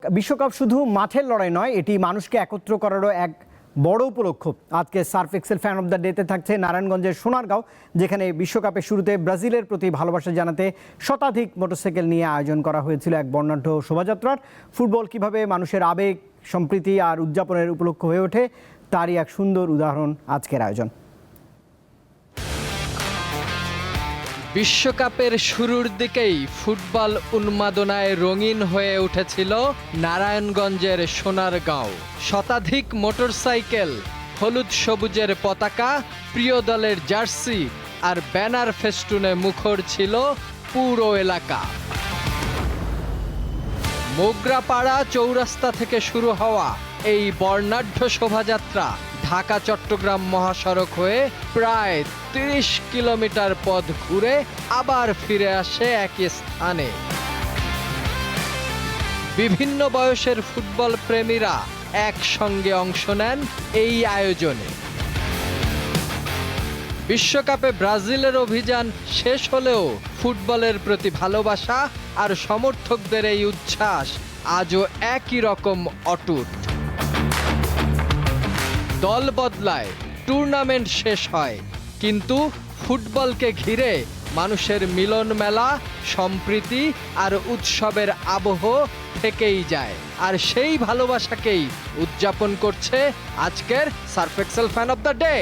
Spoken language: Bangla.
বিশ্বকাপ শুধু মাঠের লড়াই নয়, এটি মানুষকে একত্র করারও এক বড় উপলক্ষ। আজকে Surf Excel fan of the ডেতে থাকছে নারায়ণগঞ্জের সোনারগাঁও, যেখানে বিশ্বকাপের শুরুতে ব্রাজিলের প্রতি ভালোবাসা জানাতে শতাধিক মোটরসাইকেল নিয়ে আয়োজন করা হয়েছিল এক বর্ণাঢ্য শোভাযাত্রার। ফুটবল কিভাবে মানুষের আবেগ, সম্প্রীতি আর উদযাপনের উপলক্ষ হয়ে ওঠে, তারই এক সুন্দর উদাহরণ আজকের আয়োজন। বিশ্বকাপের শুরুর দিকেই ফুটবল উন্মাদনায় রঙিন হয়ে উঠেছিল নারায়ণগঞ্জের সোনারগাঁও। শতাধিক মোটরসাইকেল, হলুদ সবুজের পতাকা, প্রিয় দলের জার্সি আর ব্যানার ফেস্টুনে মুখর ছিল পুরো এলাকা। মোগরাপাড়া চৌরাস্তা থেকে শুরু হওয়া এই বর্ণাঢ্য শোভাযাত্রা ঢাকা চট্টগ্রাম মহাসড়ক হয়ে প্রায় ৩০ কিলোমিটার পথ ঘুরে আবার ফিরে আসে একই স্থানে। বিভিন্ন বয়সের ফুটবল প্রেমীরা একসঙ্গে অংশ নেন এই আয়োজনে। বিশ্বকাপে ব্রাজিলের অভিযান শেষ হলেও ফুটবলের প্রতি ভালোবাসা আর সমর্থকদের এই উচ্ছ্বাস আজও একই রকম অটুট। দল বদলায়, টুর্নামেন্ট শেষ হয়, কিন্তু ফুটবলকে ঘিরে মানুষের মিলন মেলা, সম্প্রীতি আর উৎসবের আবহ থেকেই যায়। আর সেই ভালোবাসাকেই উদযাপন করছে আজকের Surf Excel fan of the day.